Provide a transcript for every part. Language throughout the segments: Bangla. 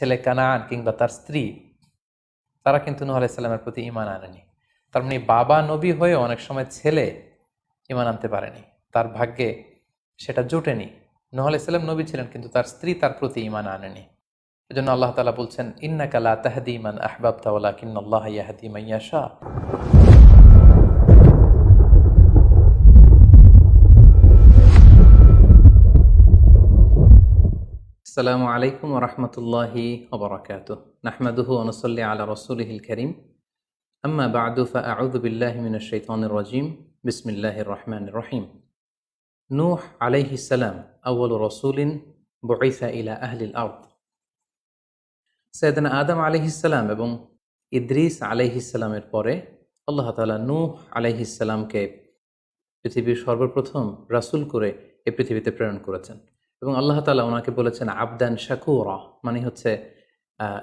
ছেলে কানান কিংবা তার স্ত্রী, তারা কিন্তু নূহ আলাইহিস সালামের প্রতি ঈমান আনেনি। তার মানে বাবা নবী হয়েও অনেক সময় ছেলে ঈমান আনতে পারেনি, তার ভাগ্যে সেটা জোটেনি। নূহ আলাইহিস সালাম নবী ছিলেন, কিন্তু তার স্ত্রী তার প্রতি ঈমান আনেনি। এজন্য আল্লাহ তাআলা বলছেন, ইন্নাকা লা তাহদি মান আহবাবতা ওয়ালাকিন্নাল্লাহা ইয়াহদি মান ইয়াশা। আসসালামু আলাইকুম ওয়া রাহমাতুল্লাহি ওয়া বারাকাতুহু। নাহমাদুহু ওয়া নুসাল্লি আলা রাসূলিহিল কারীম। আম্মা বা'দু ফাআউযু বিল্লাহি মিনাশ শাইতানির রাজীম। বিসমিল্লাহির রহমানির রহিম। নূহ আলাইহিস সালাম আউয়ালু রাসূলিন বুইসা ইলা আহলিল আরদ। সাইয়েদনা আদম আলাইহিস সালাম এবং ইদ্রিস আলাইহিস সালামের পরে আল্লাহ তাআলা নূহ আলাইহিস সালামকে পৃথিবীর সর্বপ্রথম রাসূল করে এই পৃথিবীতে প্রেরণ করেছেন। এবং আল্লাহ তাআলা ওনাকে বলেছেন আবদান শাকুরা, মানে হচ্ছে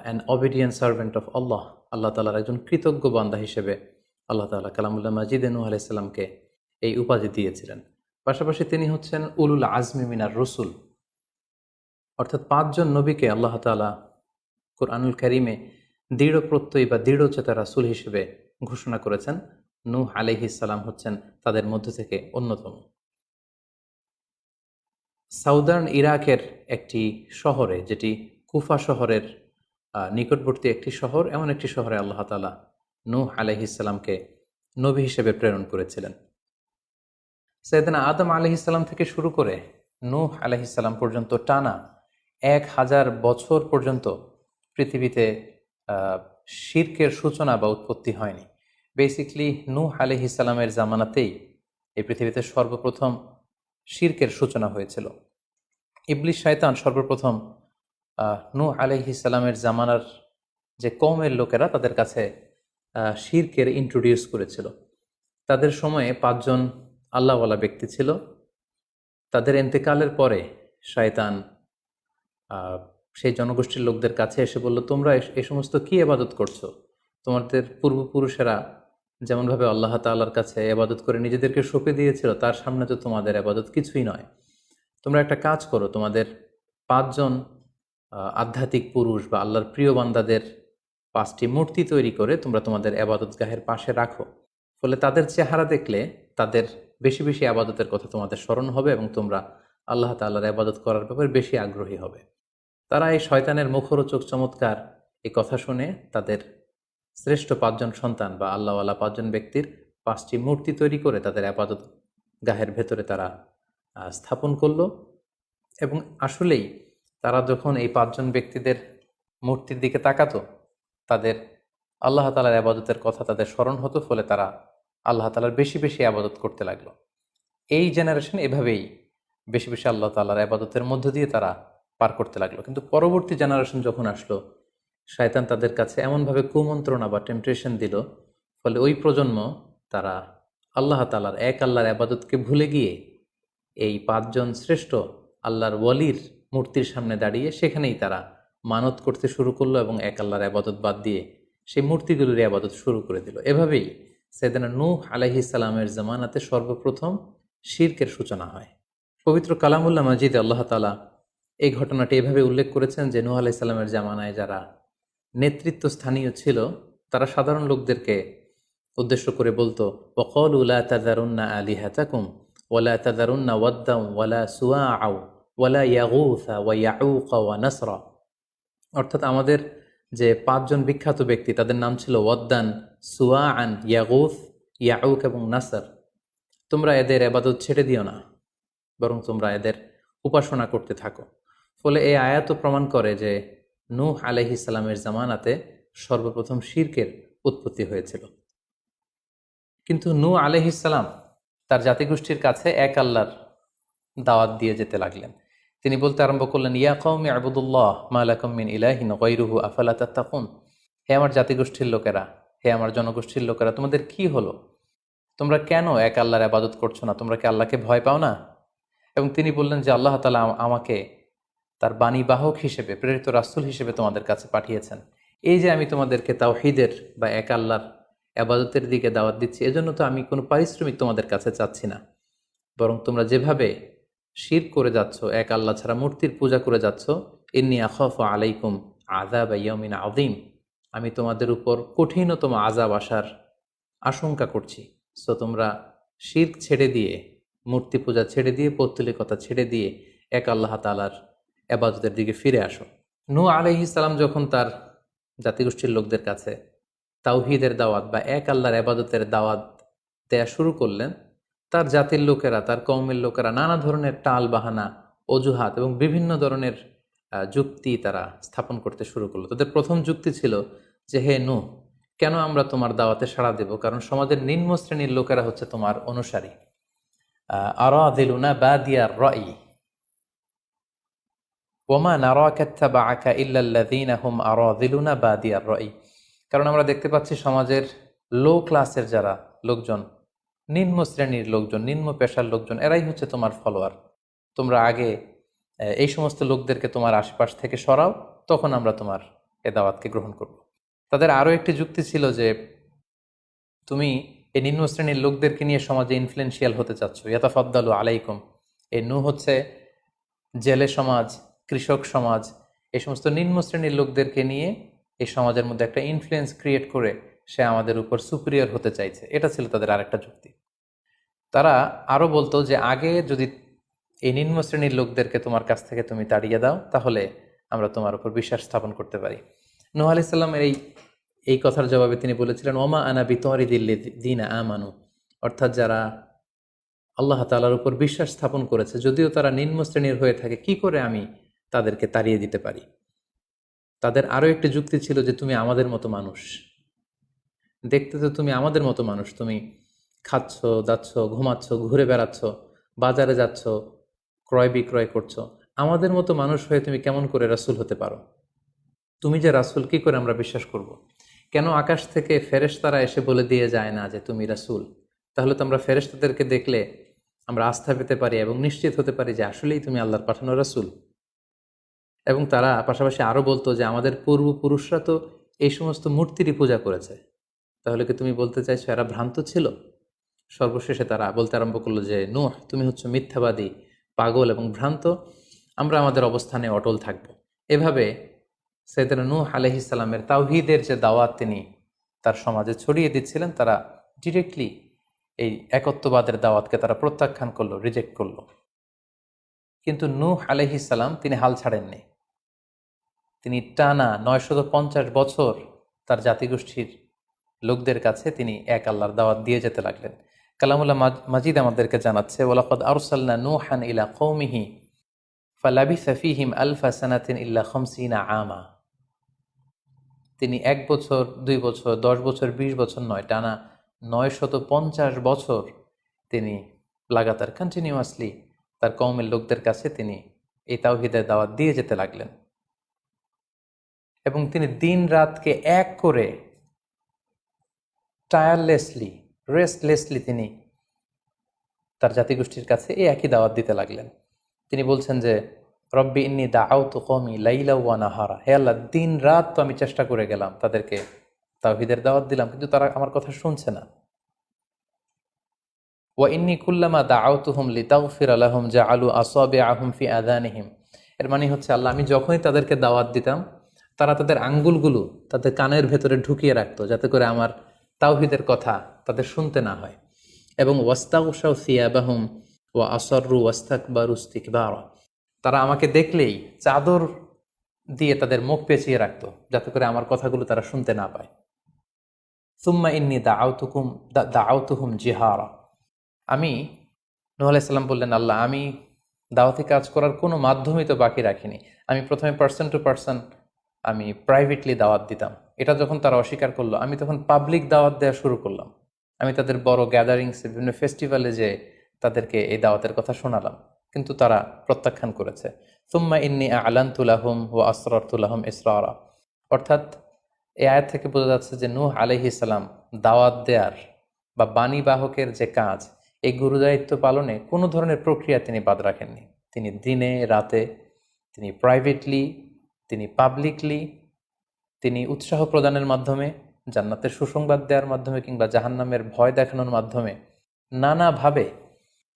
অ্যান অবিডিয়েন্ট সার্ভেন্ট অফ আল্লাহ। আল্লাহ তাআলার একজন কৃতজ্ঞ বান্দা হিসেবে আল্লাহ তাআলা কালামুল্লাহ মাজিদে নূহ আলাইহিস সালামকে এই উপাধি দিয়েছিলেন। পাশাপাশি তিনি হচ্ছেন উলুল আজমি মিনার রসুল, অর্থাৎ 5 জন নবীকে আল্লাহ তাআলা কুরআনুল কারীমে দৃঢ় প্রত্যয়ী বা দৃঢ়চেতা রাসূল হিসেবে ঘোষণা করেছেন। নূহ আলাইহিস সালাম হচ্ছেন তাদের মধ্য থেকে অন্যতম। সাউদার্ন ইরাকের একটি শহরে, যেটি কুফা শহরের নিকটবর্তী একটি শহর, এমন একটি শহরে আল্লাহ তাআলা নূহ আলাইহিস সালামকে নবী হিসেবে প্রেরণ করেছিলেন। সাইয়েদনা আদম আলাইহিস সালাম থেকে শুরু করে নূহ আলাইহিস সালাম পর্যন্ত টানা 1000 বছর পর্যন্ত পৃথিবীতে শিরকের সূচনা বা উৎপত্তি হয়নি। বেসিকলি নূহ আলাইহিস সালামের জামানাতেই এই পৃথিবীতে সর্বপ্রথম শিরকের সূচনা হয়েছিল। ইবলিস শয়তান সর্বপ্রথম নূহ আলাইহিস সালামের জামানার যে কওমের লোকেরা, তাদের কাছে শিরকের ইন্ট্রোডিউস করেছিল। তাদের সময়ে 5 জন আল্লাহওয়ালা ব্যক্তি ছিল। তাদের ইন্তেকালের পরে শয়তান সেই জনগোষ্ঠীর লোকদের কাছে এসে বলল, তোমরা এই সমস্ত কি ইবাদত করছো? তোমাদের পূর্বপুরুষেরা যেমনভাবে আল্লাহ তাআলার কাছে ইবাদত করে নিজেদেরকে সঁপে দিয়েছিল, তার সামনে তো তোমাদের ইবাদত কিছুই নয়। তোমরা একটা কাজ করো, তোমাদের 5 জন আধ্যাত্মিক পুরুষ বা আল্লাহর প্রিয় বান্দাদের 5টি মূর্তি তৈরি করে তোমরা তোমাদের ইবাদতগাহের পাশে রাখো। ফলে তাদের চেহারা দেখলে তাদের বেশি বেশি ইবাদতের কথা তোমাদের স্মরণ হবে এবং তোমরা আল্লাহ তাআলার ইবাদত করার ব্যাপারে বেশি আগ্রহী হবে। তারা এই শয়তানের মুখরোচক চমৎকার এই কথা শুনে তাদের শ্রেষ্ঠ 5 জন সন্তান বা আল্লাহওয়ালা 5 জন ব্যক্তির 5টি মূর্তি তৈরি করে তাদের ইবাদত গাহের ভেতরে তারা স্থাপন করলো। এবং আসলেই তারা যখন এই 5 জন ব্যক্তিদের মূর্তির দিকে তাকাতো, তাদের আল্লাহ তাআলার ইবাদতের কথা তাদের স্মরণ হতো। ফলে তারা আল্লাহ তাআলার বেশি বেশি ইবাদত করতে লাগলো। এই জেনারেশন এভাবেই বেশি বেশি আল্লাহ তাআলার ইবাদতের মধ্য দিয়ে তারা পার করতে লাগলো। কিন্তু পরবর্তী জেনারেশন যখন আসলো, শয়তান তাদের কাছে এমনভাবে কুমন্ত্রণা বা টেম্পটেশন দিল, ফলে ওই প্রজন্ম তারা আল্লাহ তাআলার এক আল্লাহর ইবাদতকে ভুলে গিয়ে এই 5 জন শ্রেষ্ঠ আল্লাহর ওয়ালির মূর্তির সামনে দাঁড়িয়ে সেখানেই তারা মানত করতে শুরু করলো এবং এক আল্লাহর ইবাদত বাদ দিয়ে সেই মূর্তিগুলোর ইবাদত শুরু করে দিল। এভাবেই সাইয়েদনা নূহ আলাইহিস সালামের জামানাতে সর্বপ্রথম শিরকের সূচনা হয়। পবিত্র কালামুল্লাহ মাজিদে আল্লাহ তাআলা এই ঘটনাটি এভাবে উল্লেখ করেছেন যে নূহ আলাইহিস সালামের জামানায় যারা নেতৃত্ব স্থানীয় ছিল, তারা সাধারণ লোকদেরকে উদ্দেশ্য করে বলতো, ওয়াকালু লা তাযারুন্না আলিহাতাকুম ওয়ালা তাযারুন্না ওয়াদ্দাম ওয়ালা সুওয়াআ ওয়ালা ইয়াগুসা ওয়া ইয়াউকা ওয়া নাসরা। অর্থাৎ আমাদের যে 5 জন বিখ্যাত ব্যক্তি, তাদের নাম ছিল ওয়াদ্দান, সুওয়াআন, ইয়াগুস, ইয়াউক এবং নাসর। তোমরা এদের ইবাদত ছেড়ে দিও না, বরং তোমরা এদের উপাসনা করতে থাকো। ফলে এই আয়াত প্রমাণ করে যে নূহ আলাইহিস সালামের জামানাতে সর্বপ্রথম শিরকের উৎপত্তি হয়েছিল। কিন্তু নূহ আলাইহিস সালাম তার জাতিগোষ্ঠীর কাছে এক আল্লাহর দাওয়াত দিয়ে যেতে লাগলেন। তিনি বলতে আরম্ভ করলেন, ইয়া কওমি আবুদুল্লাহ মা লাকুম মিন ইলাহিন গায়রুহু আফালা তাত্তাকুন। হে আমার জাতিগোষ্ঠীর লোকেরা, হে আমার জনগোষ্ঠীর লোকেরা, তোমাদের কি হলো? তোমরা কেন এক আল্লাহর ইবাদত করছো না? তোমরা কি আল্লাহকে ভয় পাও না? এবং তিনি বললেন যে আল্লাহ তাআলা আমাকে তার বাণী বাহক হিসেবে, প্রেরিত রাসূল হিসেবে তোমাদের কাছে পাঠিয়েছেন। এই যে আমি তোমাদেরকে তাওহীদের বা এক আল্লাহর ইবাদতের দিকে দাওয়াত দিচ্ছি, এজন্য তো আমি কোনো পারিশ্রমিক তোমাদের কাছে চাচ্ছি না, বরং তোমরা যেভাবে শিরক করে যাচ্ছ, এক আল্লাহ ছাড়া মূর্তির পূজা করে যাচ্ছ, ইন্নী আখাফু আলাইকুম আযাব ইয়াউমিন আযীম, আমি তোমাদের উপর কঠিনতম আযাব আসার আশঙ্কা করছি। সো তোমরা শিরক ছেড়ে দিয়ে, মূর্তি পূজা ছেড়ে দিয়ে, পৌত্তলিকতা ছেড়ে দিয়ে এক আল্লাহ তাআলার ইবাদতের দিকে ফিরে আসো। নূহ আলাইহিস সালাম যখন তার জাতিগোষ্ঠীর লোকদের কাছে তাওহীদের দাওয়াত বা এক আল্লাহর ইবাদতের দাওয়াত দেয়া শুরু করলেন, তার জাতির লোকেরা, তার কওমের লোকেরা নানা ধরনের টাল বাহানা, অজুহাত এবং বিভিন্ন ধরনের যুক্তি তারা স্থাপন করতে শুরু করলো। তাদের প্রথম যুক্তি ছিল যে, হে নূহ, কেন আমরা তোমার দাওয়াতে সাড়া দেব? কারণ সমাজের নিম্ন শ্রেণীর লোকেরা হচ্ছে তোমার অনুসারী। আরাযিলুনা বাদিয়ার রাই ওমা নারাকা ইত্তাবাআকা ইল্লাল্লাযীনা হুম আরাযিলুনা বাদিয়ার রাই। কারণ আমরা দেখতে পাচ্ছি সমাজের লো ক্লাসের যারা লোকজন, নিম্ন শ্রেণীর লোকজন, নিম্ন পেশার লোকজন, এরাই হচ্ছে তোমার ফলোয়ার। তোমরা আগে এই সমস্ত লোকদেরকে তোমার আশপাশ থেকে সরাও, তখন আমরা তোমার এ দাওয়াতকে গ্রহণ করব। তাদের আরও একটি যুক্তি ছিল যে, তুমি এই নিম্ন শ্রেণীর লোকদেরকে নিয়ে সমাজে ইনফ্লুয়েন্সিয়াল হতে চাচ্ছ। ইয়াতাফাদ্দালু আলাইকুম, এই নূহ হচ্ছে জেলে সমাজ, কৃষক সমাজ, এই সমস্ত নিম্ন শ্রেণীর লোকদেরকে নিয়ে এই সমাজের মধ্যে একটা ইনফ্লুয়েন্স ক্রিয়েট করে সে আমাদের উপর সুপিরিয়র হতে চাইছে। এটা ছিল তাদের আরেকটা যুক্তি। তারা আরও বলতো যে, আগে যদি এই নিম্ন শ্রেণীর লোকদেরকে তোমার কাছ থেকে তুমি তাড়িয়ে দাও, তাহলে আমরা তোমার উপর বিশ্বাস স্থাপন করতে পারি। নূহ আলাইহিস সালামের এই কথার জবাবে তিনি বলেছিলেন, ওমা আনা বিতারিদিল্লাযীনা আমানু, অর্থাৎ যারা আল্লাহ তাআলার উপর বিশ্বাস স্থাপন করেছে, যদিও তারা নিম্ন শ্রেণীর হয়ে থাকে, কি করে আমি তাদেরকে তাড়িয়ে দিতে পারি? তাদের আরও একটি যুক্তি ছিল যে, তুমি আমাদের মতো মানুষ, দেখতে তো তুমি আমাদের মতো মানুষ, তুমি খাচ্ছ, যাচ্ছ, ঘুমাচ্ছ, ঘুরে বেড়াচ্ছ, বাজারে যাচ্ছ, ক্রয় বিক্রয় করছো, আমাদের মতো মানুষ হয়ে তুমি কেমন করে রাসূল হতে পারো? তুমি যে রাসূল, কি করে আমরা বিশ্বাস করব? কেন আকাশ থেকে ফেরেশতারা এসে বলে দিয়ে যায় না যে তুমি রাসূল? তাহলে তো আমরা ফেরেশতাদেরকে দেখলে আমরা আস্থা পেতে পারি এবং নিশ্চিত হতে পারি যে আসলেই তুমি আল্লাহর পাঠানো রাসূল। এবং তারা পাশাপাশি আরও বলতো যে, আমাদের পূর্বপুরুষরা তো এই সমস্ত মূর্তিরই পূজা করেছে, তাহলে কি তুমি বলতে চাইছো এরা ভ্রান্ত ছিল? সর্বশেষে তারা বলতে আরম্ভ করলো যে, নূহ, তুমি হচ্ছে মিথ্যাবাদী, পাগল এবং ভ্রান্ত, আমরা আমাদের অবস্থানে অটল থাকব। এভাবে সাইয়েদনা নূহ আলাইহিস সালামের তাওহীদের যে দাওয়াত তিনি তার সমাজে ছড়িয়ে দিচ্ছিলেন, তারা ডিরেক্টলি এই একত্ববাদের দাওয়াতকে তারা প্রত্যাখ্যান করলো, রিজেক্ট করলো। কিন্তু নূহ আলাইহিস সালাম তিনি হাল ছাড়েননি। তিনি টানা 950 বছর তার জাতিগোষ্ঠীর লোকদের কাছে তিনি এক আল্লাহর দাওয়াত দিয়ে যেতে লাগলেন। কালামুল্লাহ মাজিদ আমাদেরকে জানাচ্ছে, ওয়ালাকাদ আরসালনা নূহান ইলা কওমিহি ফালাবিসা ফীহিম আলফা সানাতিন ইল্লা 50 আমা। তিনি 1 বছর, 2 বছর, 10 বছর, 20 বছর নয়, টানা 950 বছর তিনি লাগাতার কন্টিনিউয়াসলি তার কওমের লোকদের কাছে তিনি এই তাওহীদের দাওয়াত দিয়ে যেতে লাগলেন। এবং তিনি দিন রাতকে এক করে টায়ারলেসলি, রেস্টলেসলি তিনি তার জাতিগোষ্ঠীর কাছে এই একই দাওয়াত দিতে লাগলেন। তিনি বলছেন যে, রব্বি ইন্নী দাআউতু কওমি লাইলা ওয়া নাহারা, হে আল্লাহ, দিন রাত তো আমি চেষ্টা করে গেলাম, তাদেরকে তাওহীদের দাওয়াত দিলাম, কিন্তু তারা আমার কথা শুনছে না। ওয়া ইন্নী কুল্লামা দাআউতুহুম লিতাগফিরা লাহুম জাআলু আসাবিআহুম ফি আযানিহিম। এর মানে হচ্ছে, আল্লাহ, আমি যখনই তাদেরকে দাওয়াত দিতাম, তারা তাদের আঙ্গুলগুলো তাদের কানের ভেতরে ঢুকিয়ে রাখতো, যাতে করে আমার তাওহীদের কথা তাদের শুনতে না হয়। এবং ওয়াস্তাগশাউ সিয়াবাহুম ওয়া আসররু ওয়াস্তাকবারু ইস্তিকবারা, তারা আমাকে দেখলেই চাদর দিয়ে তাদের মুখ পেঁচিয়ে রাখতো, যাতে করে আমার কথাগুলো তারা শুনতে না পায়। সুম্মা ইন্নী দাআউতুহুম জিহারা। আমি, নূহ আলাইহিস সালাম বললেন, আল্লাহ, আমি দাওয়াতি কাজ করার কোনো মাধ্যমই তো বাকি রাখিনি। আমি প্রথমে পার্সন টু পার্সন আমি প্রাইভেটলি দাওয়াত দিতাম। এটা যখন তারা অস্বীকার করলো, আমি তখন পাবলিক দাওয়াত দেওয়া শুরু করলাম। আমি তাদের বড় গ্যাদারিংসে, বিভিন্ন ফেস্টিভ্যালে যে তাদেরকে এই দাওয়াতের কথা শোনালাম, কিন্তু তারা প্রত্যাখ্যান করেছে। সুম্মা ইন্নী আ'লানতু লাহুম ওয়া আসরারতু লাহুম ইসরারা। অর্থাৎ এই আয়াত থেকে বোঝা যাচ্ছে যে, নূহ আলাইহিস সালাম দাওয়াত দেয়ার বা বাণী বাহকের যে কাজ, এই গুরুদায়িত্ব পালনে কোনো ধরনের প্রক্রিয়া তিনি বাদ রাখেননি। তিনি দিনে রাতে, তিনি প্রাইভেটলি, তিনি পাবলিকলি, তিনি উৎসাহ প্রদানের মাধ্যমে, জান্নাতের সুসংবাদ দেওয়ার মাধ্যমে, কিংবা জাহান্নামের ভয় দেখানোর মাধ্যমে নানাভাবে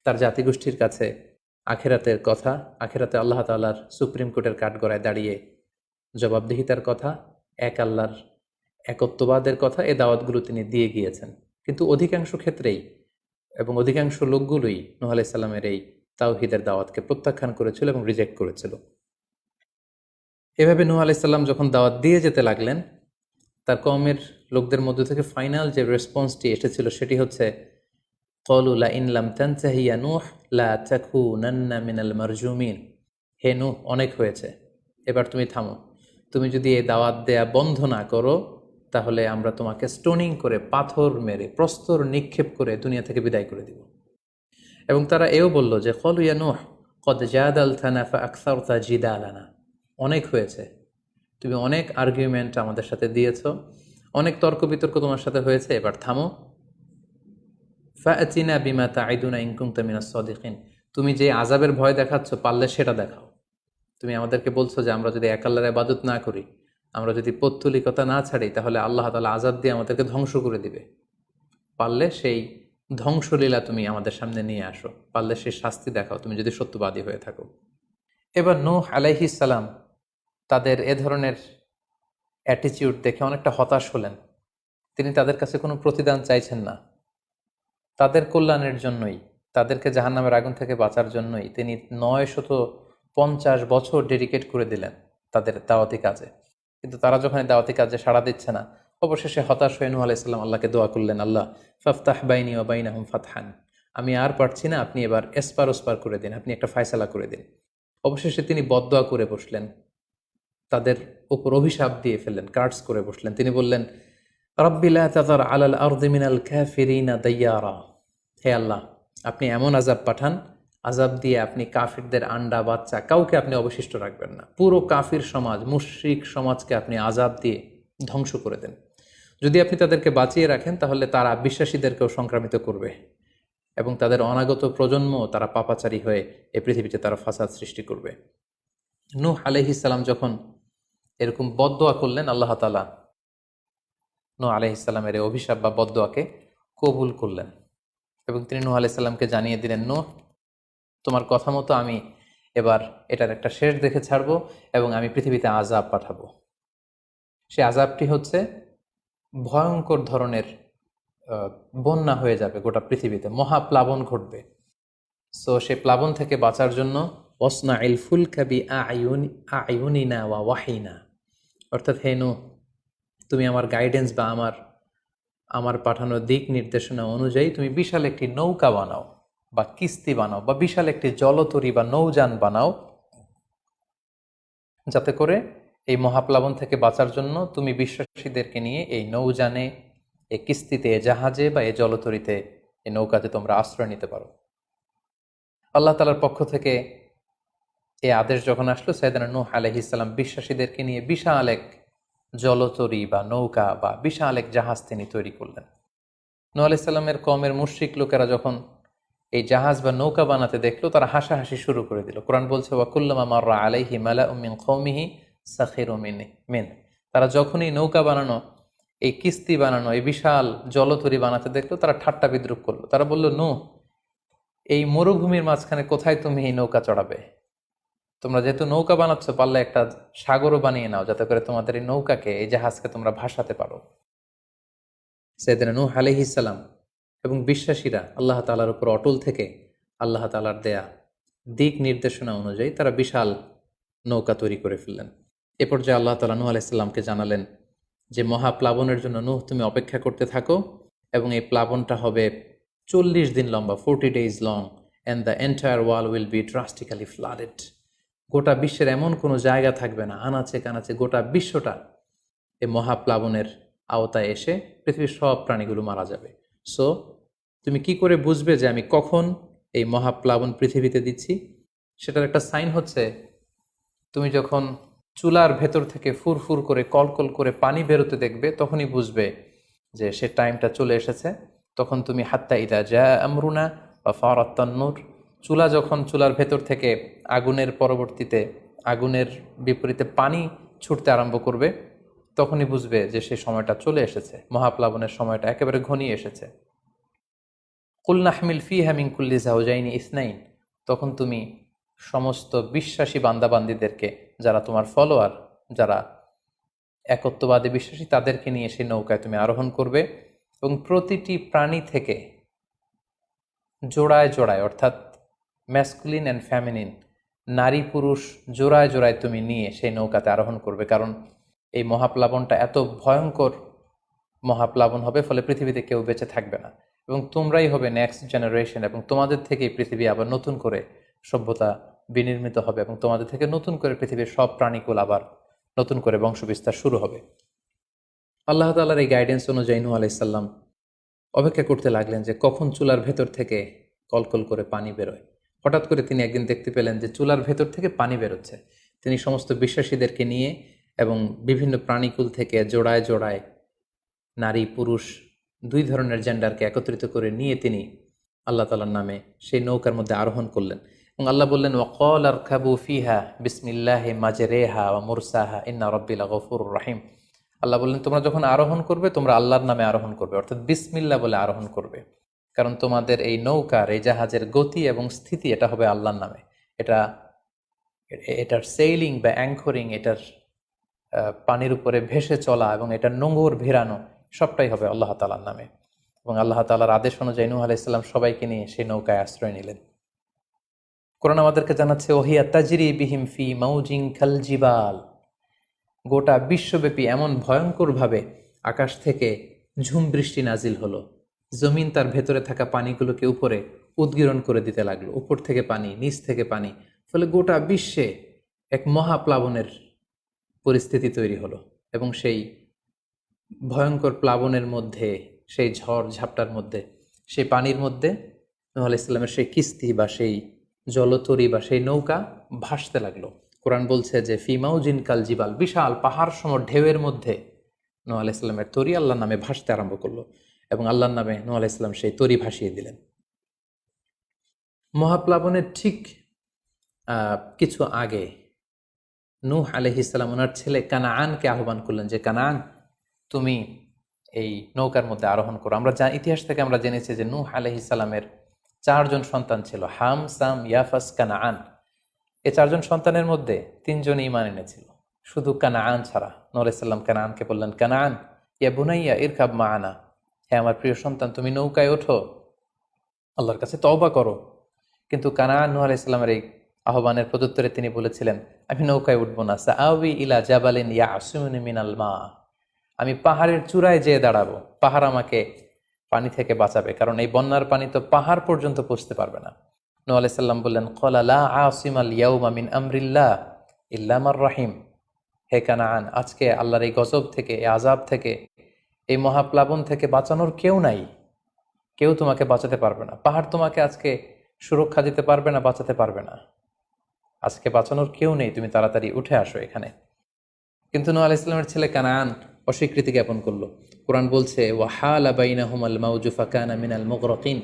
তার জাতিগোষ্ঠীর কাছে আখেরাতের কথা, আখেরাতে আল্লাহ তাআলার সুপ্রিম কোর্টের কাঠগড়ায় দাঁড়িয়ে জবাবদিহিতার কথা, এক আল্লাহর একত্ববাদের কথা, এই দাওয়াতগুলো তিনি দিয়ে গিয়েছেন। কিন্তু অধিকাংশ ক্ষেত্রেই এবং অধিকাংশ লোকগুলোই নূহ আলাইহিস সালামের এই তাওহীদের দাওয়াতকে প্রত্যাখ্যান করেছিল এবং রিজেক্ট করেছিল। এভাবে নূহ আলাইহিস সালাম যখন দাওয়াত দিয়ে যেতে লাগলেন, তার কওমের লোকদের মধ্য থেকে ফাইনাল যে রেসপন্সটি এসেছিল সেটি হচ্ছে, ক্বালু লা ইন লাম তানতাহি ইয়া নূহ লা তাকুনান্না মিনাল মারজুমিন। হে নূহ, অনেক হয়েছে, এবার তুমি থামো। তুমি যদি এই দাওয়াত দেয়া বন্ধ না করো, তাহলে আমরা তোমাকে স্টোনিং করে, পাথর মেরে, প্রস্তর নিক্ষেপ করে দুনিয়া থেকে বিদায় করে দিব। এবং তারা এও বলল যে, ক্বালু ইয়া নূহ ক্বাদ জাদালতানা ফাআকসারতা জিদালানা। অনেক হয়েছে, তুমি অনেক আর্গুমেন্ট আমাদের সাথে দিয়েছো, অনেক তর্ক বিতর্ক তোমার সাথে হয়েছে, এবার থামো। ফাআতিনা বিমা তাইদুনা ইন কুনতা মিনাস সাদিকিন। তুমি যে আযাবের ভয় দেখাচ্ছ, পারলে সেটা দেখাও। তুমি আমাদেরকে বলছো যে আমরা যদি এক আল্লাহর ইবাদত না করি, আমরা যদি পৌত্তলিকতা না ছাড়ি, তাহলে আল্লাহ তাআলা আযাব দিয়ে আমাদেরকে ধ্বংস করে দিবে। পারলে সেই ধ্বংসলীলা তুমি আমাদের সামনে নিয়ে আসো, পারলে সেই শাস্তি দেখাও, তুমি যদি সত্যবাদী হয়ে থাকো। এবার নূহ আলাইহিস সালাম তাদের এ ধরনের অ্যাটিটিউড দেখে অনেকটা হতাশ হলেন। তিনি তাদের কাছে কোনো প্রতিদান চাইছেন না, তাদের কল্যাণের জন্যই, তাদেরকে জাহান্নামের আগুন থেকে বাঁচার জন্যই তিনি 950 বছর ডেডিকেট করে দিলেন তাদের দাওয়াতি কাজে। কিন্তু তারা যখন এই দাওয়াতি কাজে সাড়া দিচ্ছে না, অবশেষে হতাশ হয়ে নূহ আলাইহিস সালাম আল্লাহকে দোয়া করলেন, আল্লাহ ফাফতাহ বাইনি ওয়া বাইনাহুম ফাতহান। আমি আর পারছি না, আপনি এবার এসপার ওসপার করে দিন, আপনি একটা ফায়সালা করে দিন। অবশেষে তিনি বদদোয়া করে বসলেন, তাদের উপর অভিশাপ দিয়ে ফেললেন, কার্ডস করে বসলেন। তিনি বললেন, রাব্বি লা তাযার আলাল আরদি মিনাল কাফিরিনা দাইয়ারা। হে আল্লাহ, আপনি এমন আযাব পাঠান, আযাব দিয়ে আপনি কাফিরদের আন্ডা বাচ্চা কাউকে আপনি অবশিষ্ট রাখবেন না। পুরো কাফির সমাজ, মুশরিক সমাজকে আপনি আযাব দিয়ে ধ্বংস করে দেন। যদি আপনি তাদেরকে বাঁচিয়ে রাখেন, তাহলে তারা বিশ্বাসীদেরকেও সংক্রামিত করবে এবং তাদের অনাগত প্রজন্ম তারা পাপাচারী হয়ে এই পৃথিবীতে তারা ফাসাদ সৃষ্টি করবে। নূহ আলাইহিস সালাম যখন এরকম বদদোয়া করলেন, আল্লাহ তাআলা নূহ আলাইহিস সালামের এই অভিশাপ বা বদদোয়াকে কবুল করলেন এবং তিনি নূহ আলাইহিস সালামকে জানিয়ে দিলেন, নূহ, তোমার কথা মতো আমি এবার এটার একটা শেষ দেখে ছাড়বো এবং আমি পৃথিবীতে আযাব পাঠাবো। সে আযাবটি হচ্ছে ভয়ঙ্কর ধরনের বন্যা হয়ে যাবে গোটা পৃথিবীতে, মহাপ্লাবন ঘটবে। সো সে প্লাবন থেকে বাঁচার জন্য ওয়াসনাইল ফুলকা বিআইউনিনা ওয়া ওয়াহিনা, অর্থাৎ হে নূহ, তুমি আমার গাইডেন্স বা আমার পাঠানো দিক নির্দেশনা অনুযায়ী তুমি বিশাল একটি নৌকা বানাও বা কিস্তি বানাও বা বিশাল একটি জলতরী বা নৌযান বানাও, যাতে করে এই মহাপ্লাবন থেকে বাঁচার জন্য তুমি বিশ্বাসীদেরকে নিয়ে এই নৌযানে, এই কিস্তিতে, জাহাজে বা এই জলতরীতে, এই নৌকাতে তোমরা আশ্রয় নিতে পারো। আল্লাহ তাআলার পক্ষ থেকে এই আদেশ যখন আসলো, সাইয়েদনা নূহ আলাইহিস সালাম বিশ্বাসীদেরকে নিয়ে বিশাল এক জলতরী বা নৌকা বা বিশাল এক জাহাজ তিনি তৈরি করলেন। নূহ আলাইহিস সালামের কওমের মুশরিক লোকেরা যখন এই জাহাজ বা নৌকা বানাতে দেখলো, তারা হাসাহাসি শুরু করে দিল। কোরআন বলছে, ওয়া কুল্লামা মাররা আলাইহি মালাউম মিন কওমিহি সাখিরু মিন। তারা যখনই নৌকা বানানো, এই কিস্তি বানানো, এই বিশাল জলতরী বানাতে দেখলো, তারা ঠাট্টা বিদ্রুপ করলো। তারা বলল, নূহ, এই মরুভূমির মাঝখানে কোথায় তুমি এই নৌকা চড়াবে? তোমরা যেহেতু নৌকা বানাচ্ছ, পারলে একটা সাগরও বানিয়ে নাও, যাতে করে তোমাদের এই নৌকাকে, এই জাহাজকে তোমরা ভাসাতে পারো। সাইয়েদনা নূহ আলাইহিস সালাম এবং বিশ্বাসীরা আল্লাহ তাআলার উপর অটল থেকে আল্লাহ তাআলার দেয়া দিক নির্দেশনা অনুযায়ী তারা বিশাল নৌকা তৈরি করে ফেললেন। এ পর্যায়ে আল্লাহ তাআলা নূহ আলাইহিস সালামকে জানালেন যে, মহাপ্লাবনের জন্য নূহ তুমি অপেক্ষা করতে থাকো এবং এই প্লাবনটা হবে 40 দিন লম্বা, 40 days long, and the entire wall will be drastically flooded. গোটা বিশ্বের এমন কোনো জায়গা থাকবে না, আনাচে কানাচে গোটা বিশ্বটা এই মহাপ্লাবনের আওতায় এসে পৃথিবীর সব প্রাণীগুলো মারা যাবে। সো তুমি কি করে বুঝবে যে আমি কখন এই মহাপ্লাবন পৃথিবীতে দিচ্ছি? সেটার একটা সাইন হচ্ছে, তুমি যখন চুলার ভেতর থেকে ফুরফুর করে কলকল করে পানি বেরোতে দেখবে, তখনই বুঝবে যে সে টাইমটা চলে এসেছে। তখন তুমি হাত্তা ইদা জা আমরুনা বা ফারাত তান্নুর, চুলার ভেতর থেকে আগুনের পরবর্তীতে, আগুনের বিপরীতে পানি ছুটতে আরম্ভ করবে, তখনই বুঝবে যে সেই সময়টা চলে এসেছে, মহাপ্লাবনের সময়টা একেবারে ঘনিয়ে এসেছে। কুল নাহমিল ফিহা মিন কুল্লি যাওজাইনি ইসনাইন, তখন তুমি সমস্ত বিশ্বাসী বান্দাবান্দিদেরকে, যারা তোমার ফলোয়ার, যারা একত্ববাদে বিশ্বাসী তাদেরকে নিয়ে সেই নৌকায় তুমি আরোহণ করবে এবং প্রতিটি প্রাণী থেকে জোড়ায় জোড়ায়, অর্থাৎ ম্যাসকুলিন অ্যান্ড ফ্যামিনিন, নারী পুরুষ জোড়ায় জোড়ায় তুমি নিয়ে সেই নৌকাতে আরোহণ করবে, কারণ এই মহাপ্লাবনটা এত ভয়ঙ্কর মহাপ্লাবন হবে, ফলে পৃথিবীতে কেউ বেঁচে থাকবে না এবং তোমরাই হবে নেক্সট জেনারেশন, এবং তোমাদের থেকেই পৃথিবী আবার নতুন করে সভ্যতা বিনির্মিত হবে এবং তোমাদের থেকে নতুন করে পৃথিবীর সব প্রাণীকুল আবার নতুন করে বংশবিস্তার শুরু হবে। আল্লাহ তাআলার এই গাইডেন্স অনুযায়ী নূহ আলাইহিস সালাম অপেক্ষা করতে লাগলেন যে কখন চুলার ভেতর থেকে কলকল করে পানি বেরোয়। হঠাৎ করে তিনি একদিন দেখতে পেলেন যে চুলার ভেতর থেকে পানি বেরোচ্ছে। তিনি সমস্ত বিশ্বাসীদেরকে নিয়ে এবং বিভিন্ন প্রাণীকুল থেকে জোড়ায় জোড়ায় নারী পুরুষ দুই ধরনের জেন্ডারকে একত্রিত করে নিয়ে তিনি আল্লাহ তাআলার নামে সেই নৌকার মধ্যে আরোহণ করলেন এবং আল্লাহ বললেন, ওয়াকাল আরকাবু ফিহা বিসমিল্লাহি মাজরেহা ওয়া মুরসাহা ইন্না রাব্বি লাগফুরুর রাহিম। আল্লাহ বললেন, তোমরা যখন আরোহণ করবে তোমরা আল্লাহর নামে আরোহণ করবে, অর্থাৎ বিসমিল্লাহ বলে আরোহণ করবে, কারণ তোমাদের এই নৌকার এই জাহাজের গতি এবং স্থিতি এটা হবে আল্লাহর নামে। এটার সেইলিং বা অ্যাঙ্করিং, এটার পানির উপরে ভেসে চলা এবং এটার নোঙর ভিড়ানো সবটাই হবে আল্লাহ তাআলার নামে। এবং আল্লাহ তাআলার আদেশ অনুযায়ী নূহ আলাইহিস সালাম সবাইকে নিয়ে সেই নৌকায় আশ্রয় নিলেন। কোরআন আমাদেরকে জানাচ্ছে, ওহিয়া তাজরি বিহিম ফি মাউজিন কাল জিবাল, গোটা বিশ্বব্যাপী এমন ভয়ঙ্করভাবে আকাশ থেকে ঝুম বৃষ্টি নাজিল হলো, জমিন তার ভেতরে থাকা পানিগুলোকে উপরে উদ্গীরণ করে দিতে লাগলো, উপর থেকে পানি, নিচ থেকে পানি, ফলে গোটা বিশ্বে এক মহাপ্লাবনের পরিস্থিতি তৈরি হলো। এবং সেই ভয়ঙ্কর প্লাবনের মধ্যে, সেই ঝড় ঝাপটার মধ্যে, সেই পানির মধ্যে নূহ আলাইহিস সালামের সেই কিস্তি বা সেই জলতরী বা সেই নৌকা ভাসতে লাগলো। কোরআন বলছে যে ফি মাউজিন কাল জিবাল, বিশাল পাহাড় সম ঢেউয়ের মধ্যে নূহ আলাইহিস সালামের তরী আল্লাহর নামে ভাসতে আরম্ভ করলো এবং আল্লাহর নামে নূহ আলাইহিস সালাম সেই তরী ভাসিয়ে দিলেন। মহাপ্লাবনের ঠিক কিছু আগে নূহ আলাইহিস সালাম ওনার ছেলে কানাআনকে আহ্বান করলেন যে, কানাআন, তুমি এই নৌকার মধ্যে আরোহণ করো। আমরা ইতিহাস থেকে আমরা জেনেছি যে নূহ আলাইহিস সালামের 4 জন সন্তান ছিল, হাম, সাম, ইয়াফাস, কানাআন। এই 4 জন সন্তানের মধ্যে 3 জন ঈমান এনেছিল, শুধু কানাআন ছাড়া। নূহ আলাইহিস সালাম কানাআনকে বললেন, কানাআন ইয়া বুনাইয়া ইরকাব মাআনা, হে আমার প্রিয় সন্তান, তুমি নৌকায় ওঠো, আল্লাহর কাছে তওবা করো। কিন্তু কানাআন নূহ আলাইহিস সালামের এই আহ্বানের প্রত্যুত্তরে তিনি বলেছিলেন, আমি নৌকায় উঠবো না, সাআওয়ি ইলা জাবালিন ইয়াসিমুনি মিনাল মা, আমি পাহাড়ের চূড়ায় যেয়ে দাঁড়াবো, পাহাড় আমাকে পানি থেকে বাঁচাবে, কারণ এই বন্যার পানি তো পাহাড় পর্যন্ত পৌঁছতে পারবে না। নূহ আলাইহিস সালাম বললেন, ক্বালা লা আসিমাল ইয়াউমা মিন আমরিল্লাহ ইল্লা মার রাহিম, হে কানাআন, আজকে আল্লাহর এই গজব থেকে, এই আযাব থেকে, এই মহাপ্লাবন থেকে বাঁচানোর কেউ নাই, কেউ তোমাকে বাঁচাতে পারবে না। পাহাড় তোমাকে আজকে সুরক্ষা দিতে পারবে না, বাঁচাতে পারবে না, আজকে বাঁচানোর কেউ নেই, তুমি তাড়াতাড়ি উঠে আসো এখানে। কিন্তু নূহ আলাইহিস সালামের ছেলে কানাআন অস্বীকৃতি জ্ঞাপন করলো। কোরআন বলছে, ওয়াহালা বাইনাহুমাল মাউজু ফাকানা মিনাল মুগরাকিন,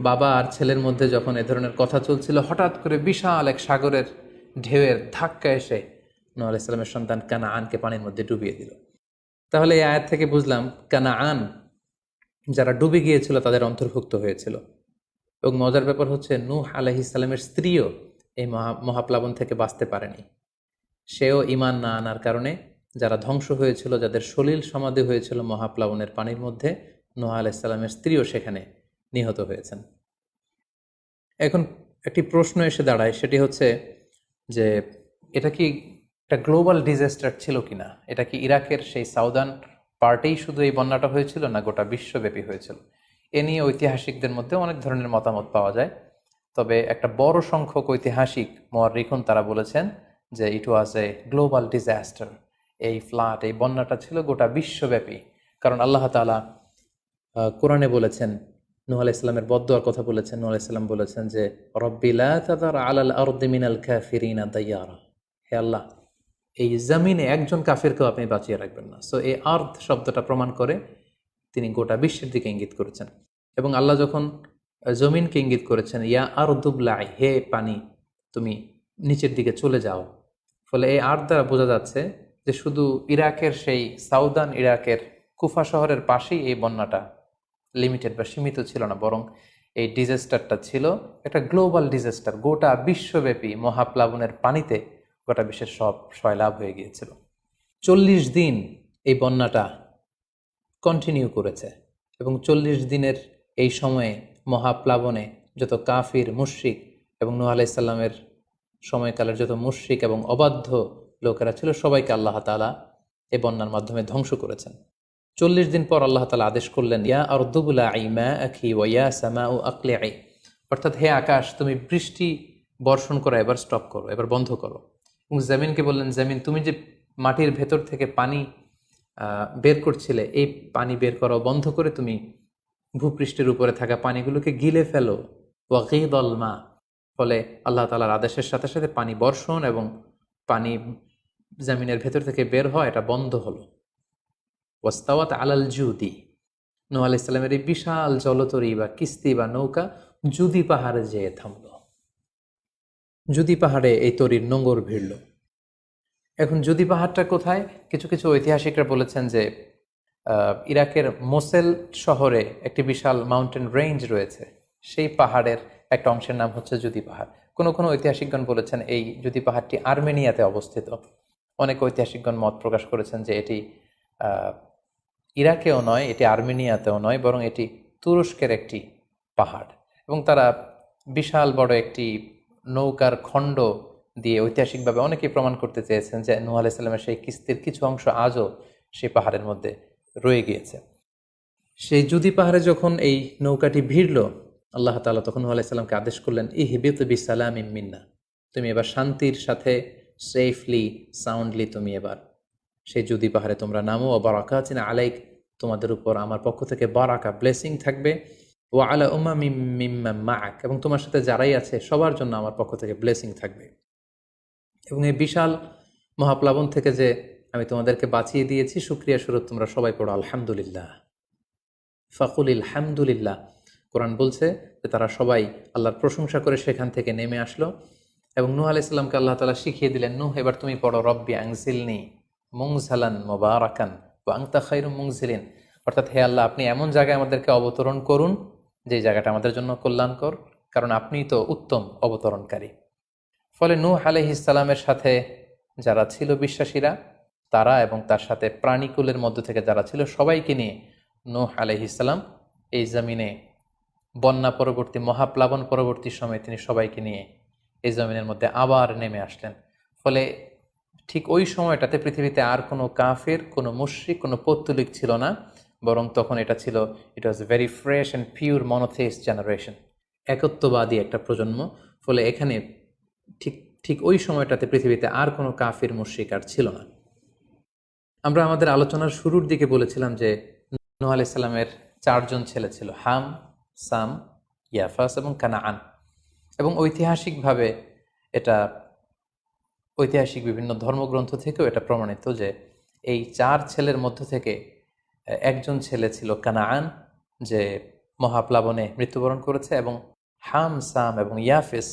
বাবা আর ছেলের মধ্যে যখন এ ধরনের কথা চলছিল, হঠাৎ করে বিশাল এক সাগরের ঢেউয়ের ধাক্কা এসে নূহ আলাইহিস সালামের সন্তান কানাআনকে পানির মধ্যে ডুবিয়ে দিল। তাহলে এই আয়াত থেকে বুঝলাম কানাআন যারা ডুবে গিয়েছিল তাদের অন্তর্ভুক্ত হয়েছিল। এবং মজার ব্যাপার হচ্ছে, নূহ আলাইহিস সালামের স্ত্রীও এই মহাপ্লাবন থেকে বাঁচতে পারেনি। সেও ঈমান না আনার কারণে যারা ধ্বংস হয়েছিল, যাদের সলিল সমাধি হয়েছিল মহাপ্লাবনের পানির মধ্যে, নূহ আলাইহিস সালামের স্ত্রীও সেখানে নিহত হয়েছেন। এখন একটি প্রশ্ন এসে দাঁড়ায়, সেটি হচ্ছে যে এটা কি একটা গ্লোবাল ডিজাস্টার ছিল কিনা? এটা কি ইরাকের সেই সাউদার্ন পার্টেই শুধু এই বন্যাটা হয়েছিল, না গোটা বিশ্বব্যাপী হয়েছিল? এ নিয়ে ঐতিহাসিকদের মধ্যে অনেক ধরনের মতামত পাওয়া যায়। তবে একটা বড় সংখ্যক ঐতিহাসিক মুআররিখুন তারা বলেছেন যে ইট ওয়াজ এ গ্লোবাল ডিজাস্টার। এই ফ্লাড, এই বন্যাটা ছিল গোটা বিশ্বব্যাপী। কারণ আল্লাহ তাআলা কোরআনে বলেছেন, নূহ আলাইহিস সালামের বদদুয়ার কথা বলেছেন। নূহ আলাইহিস সালাম বলেছেন যে, রব্বি লা তাযার আলাল আরদি মিনাল কাফিরিনা দাইয়ারা, হে আল্লাহ, এই জমিনে একজন কাফিরকেও আপনি বাঁচিয়ে রাখবেন না। সো এই আর্থ শব্দটা প্রমাণ করে তিনি গোটা বিশ্বের দিকে ইঙ্গিত করেছেন। এবং আল্লাহ যখন জমিনকে ইঙ্গিত করেছেন, ইয়া আরদুবলাই, হে পানি তুমি নিচের দিকে চলে যাও, ফলে এই আর্থ দ্বারা বোঝা যাচ্ছে যে শুধু ইরাকের সেই সাউদার্ন ইরাকের কুফা শহরের পাশেই এই বন্যাটা লিমিটেড বা সীমিত ছিল না, বরং এই ডিজাস্টারটা ছিল একটা গ্লোবাল ডিজাস্টার। গোটা বিশ্বব্যাপী মহাপ্লাবনের পানিতে গোটা বিশ্বের সব সয়লাভ হয়ে গিয়েছিল। 40 দিন এই বন্যাটা কন্টিনিউ করেছে এবং 40 দিনের এই সময়ে মহাপ্লাবনে যত কাফির মুশরিক এবং নূহ আলাইহিস সালামের সময়কালের যত মুশরিক এবং অবাধ্য লোকেরা ছিল সবাইকে আল্লাহ তাআলা এই বন্যার মাধ্যমে ধ্বংস করেছেন। 40 দিন পর আল্লাহ তাআলা আদেশ করলেন, ইয়া আরদু বুলাঈ মাআকি ওয়া ইয়া সামাউ আকলিঈ, অর্থাৎ হে আকাশ তুমি বৃষ্টি বর্ষণ করা এবার স্টপ করো, এবার বন্ধ করো। এবং জমিনকে বললেন, জমিন তুমি যে মাটির ভেতর থেকে পানি বের করছিলে, এই পানি বের করা বন্ধ করে তুমি ভূপৃষ্ঠের উপরে থাকা পানিগুলোকে গিলে ফেলো। ওয়াগীদাল মা, ফলে আল্লাহ তাআলার আদেশের সাথে সাথে পানি বর্ষণ এবং পানি জমিনের ভেতর থেকে বের হয়, এটা বন্ধ হলো। ওয়াস্তাওয়াত আলাল জুদি, নূহ আলাইহিস সালামের এই বিশাল জলতরী বা কিস্তি বা নৌকা জুদি পাহাড়ে যেয়ে থামল। জুদি পাহাড়ে এই তরীর নোঙর ভিড়ল। এখন জুদি পাহাড়টা কোথায়? কিছু কিছু ঐতিহাসিকরা বলেছেন যে ইরাকের মোসেল শহরে একটি বিশাল মাউন্টেন রেঞ্জ রয়েছে, সেই পাহাড়ের একটা অংশের নাম হচ্ছে জুদি পাহাড়। কোনো কোনো ঐতিহাসিকগণ বলেছেন এই জুদি পাহাড়টি আর্মেনিয়াতে অবস্থিত। অনেক ঐতিহাসিকগণ মত প্রকাশ করেছেন যে এটি ইরাকেও নয়, এটি আর্মেনিয়াতেও নয়, বরং এটি তুরস্কের একটি পাহাড়। এবং তারা বিশাল বড় একটি নৌকার খণ্ড দিয়ে ঐতিহাসিকভাবে অনেকেই প্রমাণ করতে চেয়েছেন যে নূহ আলাইহিস সালামের সেই কিস্তির কিছু অংশ আজও সেই পাহাড়ের মধ্যে রয়ে গিয়েছে। সেই জুদি পাহাড়ে যখন এই নৌকাটি ভিড়ল, আল্লাহ তাআলা তখন নূহ আলাইহিস সালামকে আদেশ করলেন, ইহবিত বিসালামিন মিন্না, তুমি এবার শান্তির সাথে সেফলি সাউন্ডলি তুমি এবার সেই জুদি পাহাড়ে তোমরা নামো। ও বারাকাতিন আলাইক, তোমাদের উপর আমার পক্ষ থেকে বারাকা ব্লেসিং থাকবে। ও আলা উমামিম মিম্মান মাআক, এবং তোমার সাথে যারাই আছে সবার জন্য আমার পক্ষ থেকে ব্লেসিং থাকবে। এবং এই বিশাল মহাপ্লাবন থেকে যে আমি তোমাদেরকে বাঁচিয়ে দিয়েছি, শুকরিয়া স্বরূপ তোমরা সবাই পড়ো আলহামদুলিল্লাহ। ফাকুলিল হামদুলিল্লাহ। কোরআন বলছে যে তারা সবাই আল্লাহর প্রশংসা করে সেখান থেকে নেমে আসলো এবং নূহ আলাইহিস সালামকে আল্লাহ তাআলা শিখিয়ে দিলেন, নূহ এবার তুমি পড়ো রব্বি আনজিলনি মুনজালান মুবারাকান ওয়া আনতা খায়রুম মুনজিলিন, অর্থাৎ হে আল্লাহ আপনি এমন জায়গায় আমাদেরকে অবতরণ করুন যে জায়গাটা আমাদের জন্য কল্যাণকর, কারণ আপনিই তো উত্তম অবতরণকারী। ফলে নূহ আলাইহিস সালামের সাথে যারা ছিল বিশ্বাসীরা, তারা এবং তার সাথে প্রাণীকুলের মধ্য থেকে যারা ছিল সবাইকে নিয়ে নূহ আলাইহিস সালাম এই জমিনে বন্যা পরবর্তী মহাপ্লাবন পরবর্তী সময়ে তিনি সবাইকে নিয়ে এই জমিনের মধ্যে আবার নেমে আসলেন। ফলে ঠিক ওই সময়টাতে পৃথিবীতে আর কোনো কাফের, কোনো মুশরিক, কোনো পৌত্তলিক ছিল না, বরং তখন এটা ছিল, it was very fresh and pure monotheist generation, একত্ববাদী একটা প্রজন্ম। ফলে এখানে ঠিক ঠিক ওই সময়টাতে পৃথিবীতে আর কোনো কাফির মুশরিক আর ছিল না। আমরা আমাদের আলোচনার শুরুর দিকে বলেছিলাম যে নূহ আলাইহিস সালামের 4 জন ছেলে ছিল, হাম, সাম, ইয়াফাস এবং কানাআন। এবং ঐতিহাসিকভাবে এটা ঐতিহাসিক বিভিন্ন ধর্মগ্রন্থ থেকেও এটা প্রমাণিত যে এই 4 ছেলের মধ্য থেকে একজন ছেলে ছিল কানাআন, যে মহাপ্লাবনে মৃত্যুবরণ করেছে, এবং হাম, সাম এবং ইয়াফেস,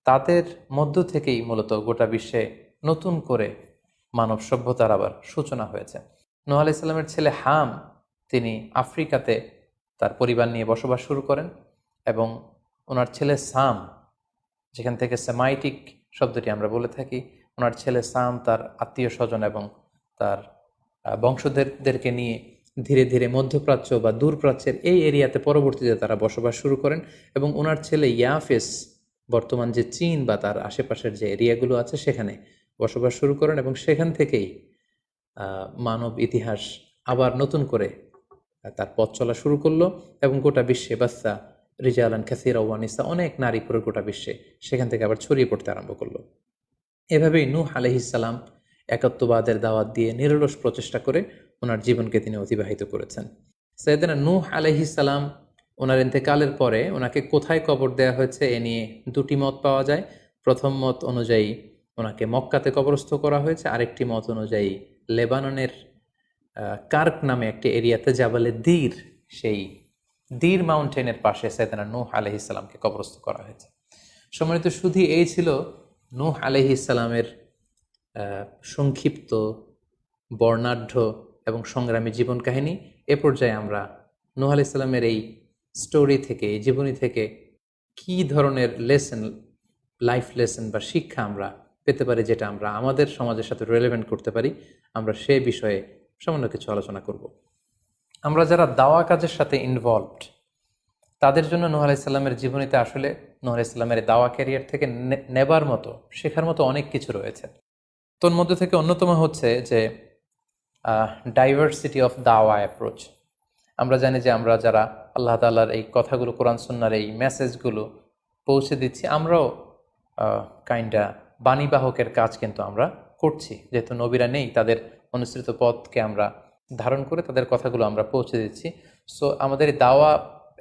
তাদের মধ্য থেকেই মূলত গোটা বিশ্বে নতুন করে মানব সভ্যতার আবার সূচনা হয়েছে। নূহ আলাইহিস সালামের ছেলে হাম, তিনি আফ্রিকাতে তার পরিবার নিয়ে বসবাস শুরু করেন, এবং ওনার ছেলে সাম, যেখান থেকে সেমাইটিক শব্দটি আমরা বলে থাকি, ওনার ছেলে সাম তার আত্মীয় স্বজন এবং তার বংশধরদেরকে নিয়ে ধীরে ধীরে মধ্যপ্রাচ্য বা দূরপ্রাচ্যের এই এরিয়াতে পরবর্তীতে তারা বসবাস শুরু করেন। এবং ওনার ছেলে ইয়াফেস বর্তমান যে চীন বা তার আশেপাশের যে এরিয়াগুলো আছে সেখানে বসবাস শুরু করেন, এবং সেখান থেকেই মানব ইতিহাস আবার নতুন করে তার পথ চলা শুরু করলো, এবং গোটা বিশ্বে বাচ্চা রিজালান কাসীরা ওয়া নিসা, অনেক নারী পুরুষ গোটা বিশ্বে সেখান থেকে আবার ছড়িয়ে পড়তে আরম্ভ করলো। এভাবেই নূহ আলাইহিস সালাম একত্ববাদের দাওয়াত দিয়ে নিরলস প্রচেষ্টা করে ওনার জীবনকে তিনি অতিবাহিত করেছেন। সাইয়েদনা নূহ আলাইহিস সালাম ওনার ইন্তেকালের পরে ওনাকে কোথায় কবর দেওয়া হয়েছে এ নিয়ে 2টি মত পাওয়া যায়। প্রথম মত অনুযায়ী ওনাকে মক্কাতে কবরস্থ করা হয়েছে, আরেকটি মত অনুযায়ী লেবাননের কার্ক নামে একটি এরিয়াতে জাবালে দীর, সেই দীর মাউন্টেনের পাশে সাইয়েদনা নূহ আলাইহিস সালামকে কবরস্থ করা হয়েছে। সম্মানিত সুধী, এই ছিল নূহ আলাইহিস সালামের সংক্ষিপ্ত, বর্ণাঢ্য এবং সংগ্রামী জীবন কাহিনী। এ পর্যায়ে আমরা নূহ আলাইহিস সালামের এই স্টোরি থেকে, জীবনী থেকে কি ধরনের লেসন, লাইফ লেসন বা শিক্ষা আমরা পেতে পারি যেটা আমরা আমাদের সমাজের সাথে রেলেভেন্ট করতে পারি, আমরা সে বিষয়ে সামান্য কিছু আলোচনা করব। আমরা যারা দাওয়া কাজের সাথে ইনভলভড, তাদের জন্য নূহ আলাইহিস সালামের জীবনীতে আসলে নূহ আলাইহিস সালামের দাওয়া ক্যারিয়ার থেকে নেবার মতো, শেখার মতো অনেক কিছু রয়েছে। তোর মধ্যে থেকে অন্যতম হচ্ছে যে ডাইভার্সিটি অফ দাওয়া অ্যাপ্রোচ। আমরা জানি যে আমরা যারা আল্লাহ তাআলার এই কথাগুলো, কোরআন সুন্নাহর এই মেসেজগুলো পৌঁছে দিচ্ছি, আমরাও কাইন্ডা বাণীবাহকের কাজ কিন্তু আমরা করছি। যেহেতু নবীরা নেই, তাদের অনুসৃত পথকে আমরা ধারণ করে তাদের কথাগুলো আমরা পৌঁছে দিচ্ছি। সো আমাদের এই দাওয়া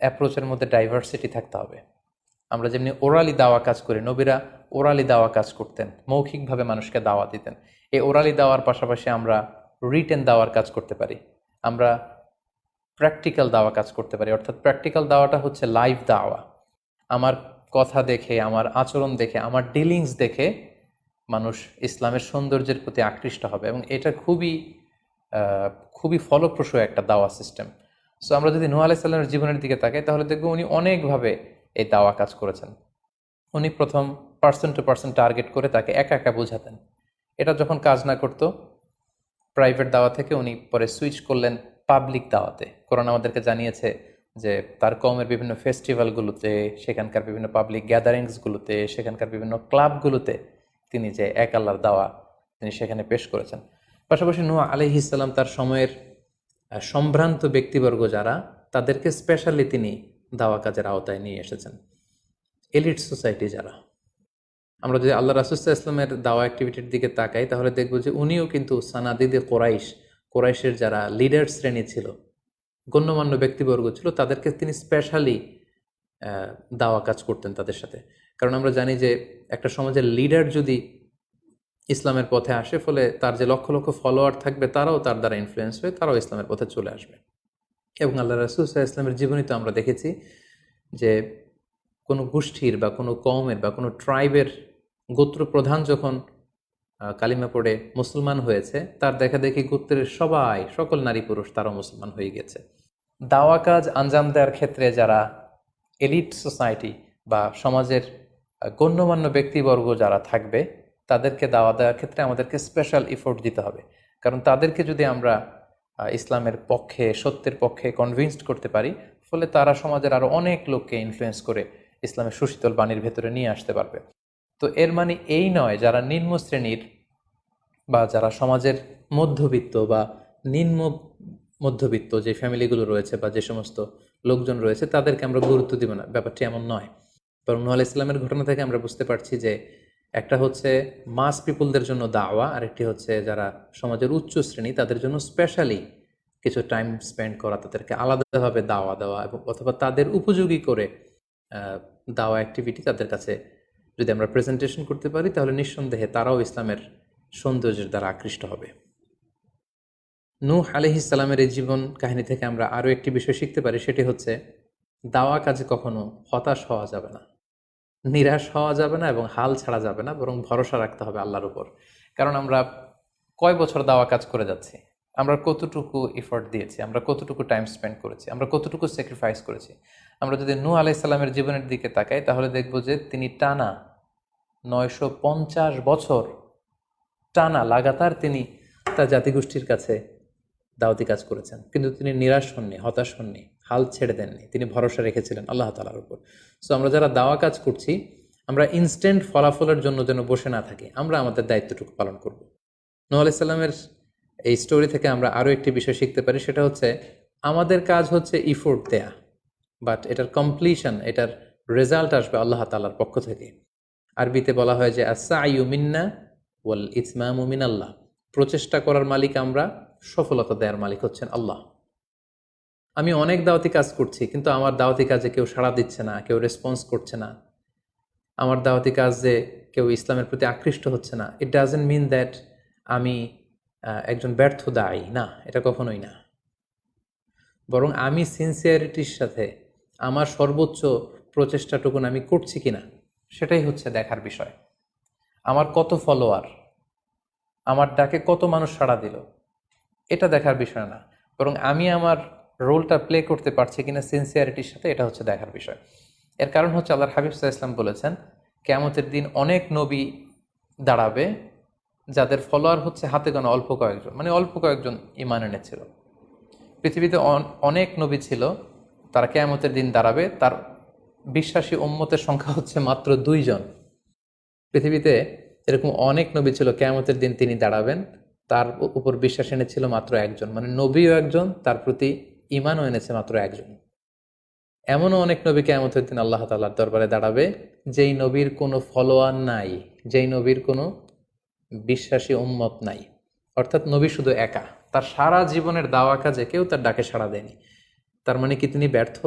অ্যাপ্রোচের মধ্যে ডাইভার্সিটি থাকতে হবে। আমরা যেমনি ওরালি দাওয়া কাজ করি, নবীরা ওরালি দাওয়া কাজ করতেন, মৌখিকভাবে মানুষকে দাওয়া দিতেন। এই ওরালি দাওয়ার পাশাপাশি আমরা রিটেন দাওয়ার কাজ করতে পারি, আমরা প্র্যাকটিক্যাল দাওয়া কাজ করতে পারি। অর্থাৎ প্র্যাকটিক্যাল দাওয়াটা হচ্ছে লাইভ দাওয়া। আমার কথা দেখে, আমার আচরণ দেখে, আমার ডিলিংস দেখে মানুষ ইসলামের সৌন্দর্যের প্রতি আকৃষ্ট হবে, এবং এটা খুবই ফলপ্রসূ একটা দাওয়া সিস্টেম। সো আমরা যদি নূহ আলাইহিস সালামের জীবনের দিকে তাকাই, তাহলে দেখব উনি অনেকভাবে এই দাওয়া কাজ করেছেন। উনি প্রথম পার্সন টু পার্সন টার্গেট করে তাকে একা একা বোঝাতেন। এটা যখন কাজ না করতো, প্রাইভেট দাওয়া থেকে উনি পরে সুইচ করলেন পাবলিক দাওয়াতে। কোরআন আমাদেরকে জানিয়েছে যে তার কওমের বিভিন্ন ফেস্টিভ্যালগুলোতে, সেখানকার বিভিন্ন পাবলিক গ্যাদারিংসগুলোতে, সেখানকার বিভিন্ন ক্লাবগুলোতে তিনি যে এক আল্লাহর দাওয়া তিনি সেখানে পেশ করেছেন। পাশাপাশি নূহ আলাইহিস সালাম তার সময়ের সম্ভ্রান্ত ব্যক্তিবর্গ যারা, তাদেরকে স্পেশালি তিনি দাওয়া কাজের আওতায় নিয়ে এসেছেন। এলিট সোসাইটি যারা, আমরা যদি আল্লাহ রাসূল সাল্লাল্লাহু আলাইহি ওয়াসাল্লামের দাওয়া অ্যাক্টিভিটির দিকে তাকাই, তাহলে দেখব যে উনিও কিন্তু সানাদিদে কোরাইশের যারা লিডার শ্রেণী ছিল, গণ্যমান্য ব্যক্তিবর্গ ছিল, তাদেরকে তিনি স্পেশালি দাওয়া কাজ করতেন তাদের সাথে। কারণ আমরা জানি যে একটা সমাজের লিডার যদি ইসলামের পথে আসে, ফলে তার যে লক্ষ লক্ষ ফলোয়ার থাকবে, তারাও তার দ্বারা ইনফ্লুয়েন্স হয়ে তারাও ইসলামের পথে চলে আসবে। এবং আল্লাহ রাসূল সাল্লাল্লাহু আলাইহি ওয়াসাল্লামের জীবনীতে আমরা দেখেছি যে কোনো গোষ্ঠীর বা কোনো কওমের বা কোনো ট্রাইবের গোত্র প্রধান যখন কালিমা পড়ে মুসলমান হয়েছে, তার দেখা দেখি গোত্রের সকল নারী পুরুষ তারাও মুসলমান হয়ে গেছে। দাওয়া কাজ আঞ্জাম দেওয়ার ক্ষেত্রে যারা এলিট সোসাইটি বা সমাজের গণ্যমান্য ব্যক্তিবর্গ যারা থাকবে, তাদেরকে দাওয়া দেওয়ার ক্ষেত্রে আমাদেরকে স্পেশাল এফোর্ট দিতে হবে। কারণ তাদেরকে যদি আমরা ইসলামের পক্ষে, সত্যের পক্ষে কনভিন্সড করতে পারি, ফলে তারা সমাজের আরও অনেক লোককে ইনফ্লুয়েন্স করে ইসলামের সুশীতল বাণীর ভেতরে নিয়ে আসতে পারবে। তো এর মানে এই নয় যারা নিম্ন শ্রেণীর বা যারা সমাজের মধ্যবিত্ত বা নিম্ন মধ্যবিত্ত যে ফ্যামিলিগুলো রয়েছে বা যে সমস্ত লোকজন রয়েছে, তাদেরকে আমরা গুরুত্ব দিব না, ব্যাপারটি এমন নয়। বরং নূহ আলাইহিস সালামের ঘটনা থেকে আমরা বুঝতে পারছি যে একটা হচ্ছে মাস পিপুলদের জন্য দাওয়া, আর একটি হচ্ছে যারা সমাজের উচ্চ শ্রেণী, তাদের জন্য স্পেশালি কিছু টাইম স্পেন্ড করা, তাদেরকে আলাদাভাবে দাওয়া দেওয়া, এবং অথবা তাদের উপযোগী করে দাওয়া অ্যাক্টিভিটি তাদের কাছে যদি আমরা প্রেজেন্টেশন করতে পারি, তাহলে নিঃসন্দেহে তারাও ইসলামের সৌন্দর্যের দ্বারা আকৃষ্ট হবে। নূহ আলাইহিস সালামের এই জীবন কাহিনী থেকে আমরা আরও একটি বিষয় শিখতে পারি, সেটি হচ্ছে দাওয়া কাজে কখনো হতাশ হওয়া যাবে না, নিরাশ হওয়া যাবে না, এবং হাল ছাড়া যাবে না, বরং ভরসা রাখতে হবে আল্লাহর উপর। কারণ আমরা কয় বছর দাওয়া কাজ করে যাচ্ছি, আমরা কতটুকু এফোর্ট দিয়েছি, আমরা কতটুকু টাইম স্পেন্ড করেছি, আমরা কতটুকু স্যাক্রিফাইস করেছি। আমরা যদি নূহ আলাইহিস সালামের জীবনের দিকে তাকাই, তাহলে দেখব যে তিনি টানা 950 বছর টানা লাগাতার তিনি তার জাতিগোষ্ঠীর কাছে দাওয়াতি কাজ করেছেন, কিন্তু তিনি নিরাশ হননি, হতাশ হননি, হাল ছেড়ে দেননি, তিনি ভরসা রেখেছিলেন আল্লাহ তাআলার উপর। সো আমরা যারা দাওয়া কাজ করছি, আমরা ইনস্ট্যান্ট ফলাফলের জন্য যেন বসে না থাকি, আমরা আমাদের দায়িত্বটুকু পালন করব। নূহ আলাইহিস সালামের এই স্টোরি থেকে আমরা আরও একটি বিষয় শিখতে পারি, সেটা হচ্ছে আমাদের কাজ হচ্ছে ইফোর্ট দেয়া, বাট এটার কমপ্লিশন, এটার রেজাল্ট আসবে আল্লাহ তাআলার পক্ষ থেকে। আরবিতে বলা হয় যে আস-সা'য়ু মিন্না ওয়াল ইতমামু মিনাল্লাহ, প্রচেষ্টা করার মালিক আমরা, সফলতা দেওয়ার মালিক হচ্ছেন আল্লাহ। আমি অনেক দাওয়াতি কাজ করছি, কিন্তু আমার দাওয়াতি কাজে কেউ সাড়া দিচ্ছে না, কেউ রেসপন্স করছে না, আমার দাওয়াতি কাজে কেউ ইসলামের প্রতি আকৃষ্ট হচ্ছে না, ইট ডাজন্ট মিন দ্যাট আমি একজন ব্যর্থ দায়ী, না, এটা কখনোই না। বরং আমি সিনসিয়ারিটির সাথে আমার সর্বোচ্চ প্রচেষ্টাটুকুন আমি করছি কিনা, সেটাই হচ্ছে দেখার বিষয়। আমার কত ফলোয়ার, আমার ডাকে কত মানুষ সাড়া দিল, এটা দেখার বিষয় না, বরং আমি আমার রোলটা প্লে করতে পারছি কিনা সিনসিয়ারিটির সাথে, এটা হচ্ছে দেখার বিষয়। এর কারণ হচ্ছে আল্লাহর হাবিব সাল্লাল্লাহু আলাইহি ওয়াসাল্লাম বলেছেন, কিয়ামতের দিন অনেক নবী দাঁড়াবে যাদের ফলোয়ার হচ্ছে হাতে গোনা অল্প কয়েকজন, মানে অল্প কয়েকজন ঈমান এনেছিল। পৃথিবীতে অনেক নবী ছিল, তারা কিয়ামতের দিন দাঁড়াবে, তার বিশ্বাসী উম্মতের সংখ্যা হচ্ছে মাত্র 2 জন। পৃথিবীতে এরকম অনেক নবী ছিল, কিয়ামতের দিন তিনি দাঁড়াবেন, তার উপর বিশ্বাস এনেছিল মাত্র একজন, মানে নবীও একজন, তার প্রতি ঈমানও এনেছে মাত্র একজন। এমনও অনেক নবী কিয়ামতের দিন আল্লাহ তাআলার দরবারে দাঁড়াবে যেই নবীর কোনো ফলোয়ার নাই, যেই নবীর কোনো বিশ্বাসী উম্মত নাই, অর্থাৎ নবী শুধু একা, তার সারা জীবনের দাওয়া কাজে কেউ তার ডাকে সাড়া দেয়নি। তার মানে কি তিনি ব্যর্থ?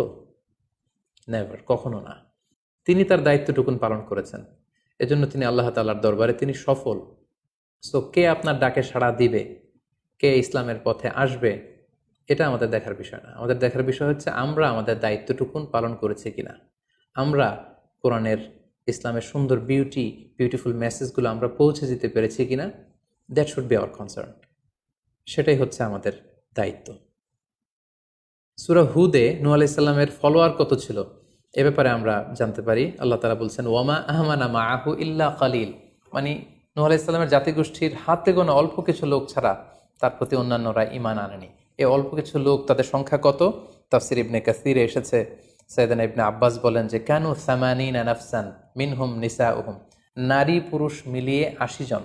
নেভার, কখনো না। তিনি তার দায়িত্বটুকুন পালন করেছেন, এজন্য তিনি আল্লাহ তাআলার দরবারে তিনি সফল। সো কে আপনার ডাকে সাড়া দিবে, কে ইসলামের পথে আসবে, এটা আমাদের দেখার বিষয় না। আমাদের দেখার বিষয় হচ্ছে আমরা আমাদের দায়িত্বটুকুন পালন করেছি কিনা, আমরা কোরআনের, ইসলামের সুন্দর বিউটিফুল মেসেজগুলো আমরা পৌঁছে দিতে পেরেছি কিনা। That should be hour concern. সেটাই হচ্ছে আমাদের দায়িত্ব। সূরা হুদে নূহ আলাইহিস সালামের ফলোয়ার কত ছিল এ ব্যাপারে আমরা জানতে পারি। আল্লাহ তাআলা বলছেন, ওয়ামা আহমানা মাআহু ইল্লা কালিল, মানে নূহ আলাইহিস সালামের জাতিগোষ্ঠীর হাতে গোনা অল্প কিছু লোক ছাড়া তার প্রতি অন্যান্যরা ঈমান আনেনি। এই অল্প কিছু লোক, তাদের সংখ্যা কত? তাফসির ইবনে কাসিরে এসেছে, সাইয়েদনা ইবনে আব্বাস বলেন যে কানু সামানিনা নাফসান মিনহুম নিসাউহুম, নারী পুরুষ মিলিয়ে 80 জন।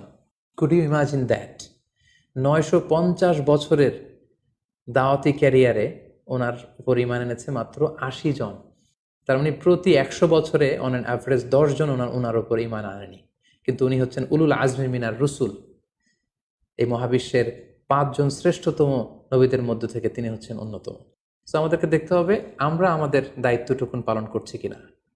Could you imagine that? 950 বছরের দাওয়াতি ক্যারিয়ারে ওনার উপর ঈমান এনেছে মাত্র 80 জন। তার মানে প্রতি 100 বছরে অন অ্যান অ্যাভারেজ 10 জন ওনার উপর ঈমান আনেনি। কিন্তু উনি হচ্ছেন উলুল আজমি মিনার রুসুল, এই মহাবিশ্বের 5 জন শ্রেষ্ঠতম নবীদের মধ্য থেকে তিনি হচ্ছেন অন্যতম। সো আমাদেরকে দেখতে হবে আমরা আমাদের দায়িত্বটুকুন পালন করছি কিনা।